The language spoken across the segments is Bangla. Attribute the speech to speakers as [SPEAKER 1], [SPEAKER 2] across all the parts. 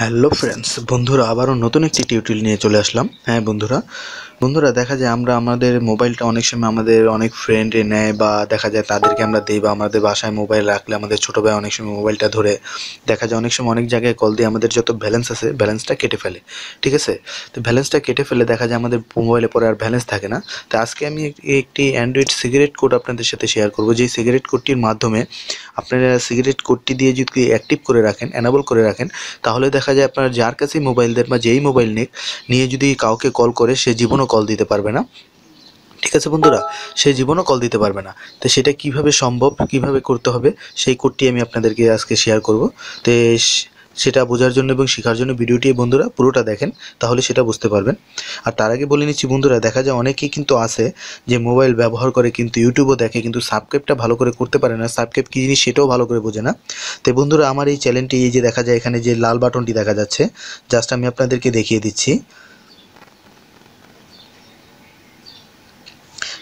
[SPEAKER 1] হ্যালো ফ্রেন্ডস, বন্ধুরা আবারও নতুন একটি টিউটোরিয়াল নিয়ে চলে আসলাম। হ্যাঁ বন্ধুরা দেখা যায় আমরা আমাদের মোবাইলটা অনেক সময় আমাদের অনেক ফ্রেন্ডে নেয় বা দেখা যায় তাদেরকে আমরা দিই, বা আমাদের বাসায় মোবাইল রাখলে আমাদের ছোটো ভাই অনেক সময় মোবাইলটা ধরে দেখা যায় অনেক সময় অনেক জায়গায় কল দিয়ে আমাদের যত ব্যালেন্স আছে ব্যালেন্সটা কেটে ফেলে। ঠিক আছে, তো ব্যালেন্সটা কেটে ফেলে দেখা যায় আমাদের মোবাইলে পরে আর ব্যালেন্স থাকে না। তো আজকে আমি একটি অ্যান্ড্রয়েড সিগারেট কোড আপনাদের সাথে শেয়ার করবো, যেই সিগারেট কোডটির মাধ্যমে আপনারা সিগারেট কোডটি দিয়ে যদি অ্যাক্টিভ করে রাখেন, এনাবল করে রাখেন, তাহলে দেখা যায় আপনার যার কাছেই মোবাইল দেন বা যেই মোবাইল নিয়ে যদি কাউকে কল করে সে জীবনও কল দিতে পারবে না। ঠিক আছে বন্ধুরা, সে জীবনও কল দিতে পারবে না। তো সেটা কিভাবে সম্ভব, কিভাবে করতে হবে, সেই কোডটি আমি আপনাদেরকে আজকে শেয়ার করব। তো সেটা বোঝার জন্য এবং শেখার জন্য ভিডিওটি বন্ধুরা পুরোটা দেখেন, তাহলে সেটা বুঝতে পারবেন। আর তার আগে বলে নিচ্ছি বন্ধুরা, দেখা যায় অনেকেই কিন্তু আছে যে মোবাইল ব্যবহার করে কিন্তু ইউটিউবও দেখে, কিন্তু সাবস্ক্রাইবটা ভালো করে করতে পারে না, সাবস্ক্রাইব কী জিনিস সেটাও ভালো করে বোঝে না। তো বন্ধুরা আমার এই চ্যানেলটি, এই যে দেখা যায় এখানে যে লাল বাটনটি দেখা যাচ্ছে, জাস্ট আমি আপনাদেরকে দেখিয়ে দিচ্ছি।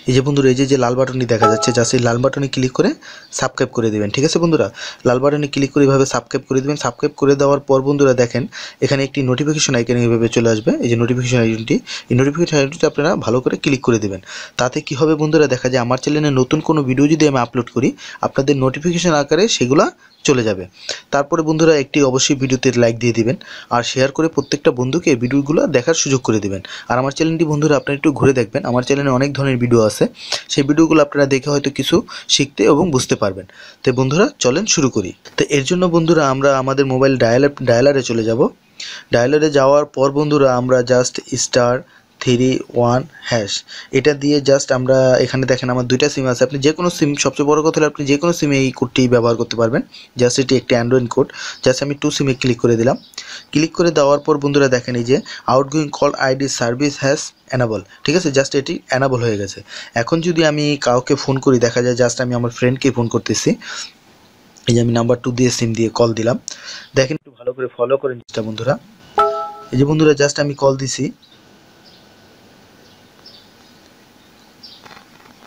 [SPEAKER 1] এই যে বন্ধুরা, এই যে লাল বাটনটি দেখা যাচ্ছে, জাস্ট এই লাল বাটনে ক্লিক করে সাবস্ক্রাইব করে দেবেন। ঠিক আছে বন্ধুরা, লাল বাটনে ক্লিক করে এইভাবে সাবস্ক্রাইব করে দেবেন। সাবস্ক্রাইব করে দেওয়ার পর বন্ধুরা দেখেন এখানে একটি নোটিফিকেশন আইকন এইভাবে চলে আসবে। এই যে নোটিফিকেশন আইকনটি, এই নোটিফিকেশন আইকনটি আপনারা ভালো করে ক্লিক করে দেবেন। তাতে কি হবে বন্ধুরা, দেখা যায় আমার চ্যানেলে নতুন কোনো ভিডিও যদি আমি আপলোড করি, আপনাদের নোটিফিকেশন আকারে সেগুলা চলে যাবে। তারপরে বন্ধুরা একটি অবশ্যই ভিডিওতে লাইক দিয়ে দিবেন আর শেয়ার করে প্রত্যেকটা বন্ধুকে ভিডিওগুলো দেখার সুযোগ করে দিবেন। আর আমার চ্যানেলটি বন্ধুরা আপনারা একটু ঘুরে দেখবেন, আমার চ্যানেলে অনেক ধরনের ভিডিও আছে, সেই ভিডিওগুলো আপনারা দেখে হয়তো কিছু শিখতে এবং বুঝতে পারবেন। তো বন্ধুরা চলেন শুরু করি। তো এর জন্য বন্ধুরা আমরা আমাদের মোবাইল ডায়ালারে চলে যাব। ডায়ালারে যাওয়ার পর বন্ধুরা আমরা জাস্ট *3 1# এটা দিয়ে জাস্ট আমরা এখানে দেখেন আমার দুইটা সিম আছে, আপনি যে কোনো সিম, সবচেয়ে বড় কথা হলো আপনি যে কোনো সিমে এই কোডটি ব্যবহার করতে পারবেন। জাস্ট এটি একটি অ্যান্ড্রয়েড কোড। জাস্ট আমি 2 সিমে ক্লিক করে দিলাম। ক্লিক করে দেওয়ার পর বন্ধুরা দেখেন এই যে outgoing call ID service has enable. ঠিক আছে, জাস্ট এটি এনাবল হয়ে গেছে। এখন যদি আমি কাউকে ফোন করি, দেখা যায় জাস্ট আমি আমার ফ্রেন্ডকে ফোন করতেছি। এই যে আমি নাম্বার 2 দিয়ে সিম দিয়ে কল দিলাম। দেখেন একটু ভালো করে ফলো করেন জিনিসটা বন্ধুরা। এই যে বন্ধুরা জাস্ট আমি কল দিছি,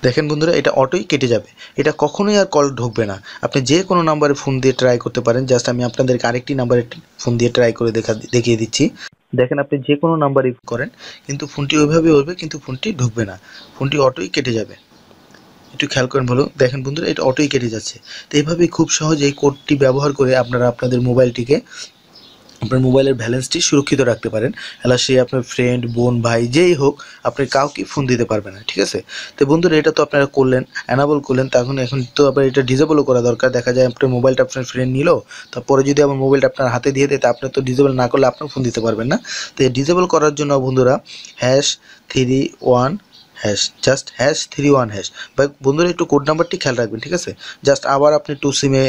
[SPEAKER 1] দেখেন বন্ধুরা এটা অটোই কেটে যাবে, এটা কখনোই আর কল ঢুকবে না। আপনি যে কোনো নাম্বারে ফোন দিয়ে ট্রাই করতে পারেন। জাস্ট আমি আপনাদেরকে আরেকটি নাম্বারে ফোন দিয়ে ট্রাই করে দেখিয়ে দিচ্ছি। দেখেন আপনি যে কোনো নাম্বারে করেন কিন্তু ফোনটি ওইভাবে উঠবে, কিন্তু ফোনটি ঢুকবে না, ফোনটি অটোই কেটে যাবে। একটু খেয়াল করেন ভালো, দেখেন বন্ধুরা এটা অটোই কেটে যাচ্ছে। তো এইভাবেই খুব সহজে এই কোডটি ব্যবহার করে আপনারা আপনাদের মোবাইলটিকে, আপনার মোবাইলের ব্যালেন্সটি সুরক্ষিত রাখতে পারেন। এলা সে আপনার ফ্রেন্ড, বোন, ভাই যেই হোক, আপনি কাউকে ফোন দিতে পারবে না। ঠিক আছে, তো বন্ধুরা এটা তো আপনারা করলেন, অ্যানাবল করলেন, এখন তো আবার এটা ডিজেবলও করা দরকার। দেখা যায় আপনার মোবাইলটা আপনার ফ্রেন্ড নিল, তারপরে যদি আমার মোবাইলটা আপনার হাতে দিয়ে দেয়, তা আপনি তো ডিজেবল না করলে আপনার ফোন দিতে পারবেন না। তো ডিজেবল করার জন্য বন্ধুরা #31# জাস্ট #31#। বা বন্ধুরা একটু কোড নাম্বারটি খেয়াল রাখবেন। ঠিক আছে, জাস্ট আবার আপনি 2 সিমে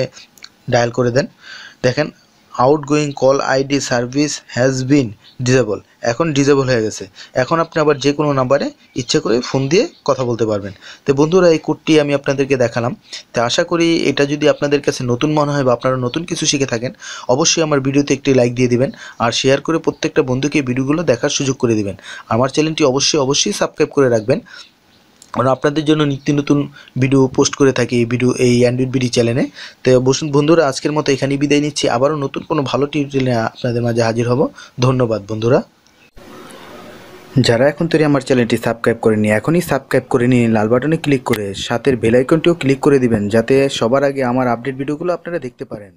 [SPEAKER 1] ডায়াল করে দেন। দেখেন outgoing call ID service has been disable, এখন ডিজেবল হয়ে গেছে। এখন আপনি আবার যে কোনো নাম্বারে ইচ্ছে করে ফোন দিয়ে কথা বলতে পারবেন। তো বন্ধুরা এই কোডটি আমি আপনাদেরকে দেখালাম। তো আশা করি এটা যদি আপনাদের কাছে নতুন মনে হয় বা আপনারা নতুন কিছু শিখে থাকেন, অবশ্যই আমার ভিডিওতে একটি লাইক দিয়ে দিবেন আর শেয়ার করে প্রত্যেকটা বন্ধুকে ভিডিওগুলো দেখার সুযোগ করে দিবেন। আমার চ্যানেলটি অবশ্যই সাবস্ক্রাইব করে রাখবেন, কারণ আপনাদের জন্য নিত্য নতুন ভিডিও পোস্ট করে থাকি এই অ্যান্ড্রয়েড বিডি চ্যানেলে। তো বন্ধুরা আজকের মতো এখানেই বিদায় নিচ্ছি, আবারও নতুন কোনো ভালো টিউটোরিয়াল নিয়ে আপনাদের মাঝে হাজির হব। ধন্যবাদ বন্ধুরা। যারা এখন তৈরি আমার চ্যানেলটি সাবস্ক্রাইব করেনি, এখনই সাবস্ক্রাইব করে নিন, লাল বাটনে ক্লিক করে সাথের বেল আইকনটিও ক্লিক করে দিবেন, যাতে সবার আগে আমার আপডেট ভিডিওগুলো আপনারা দেখতে পারেন।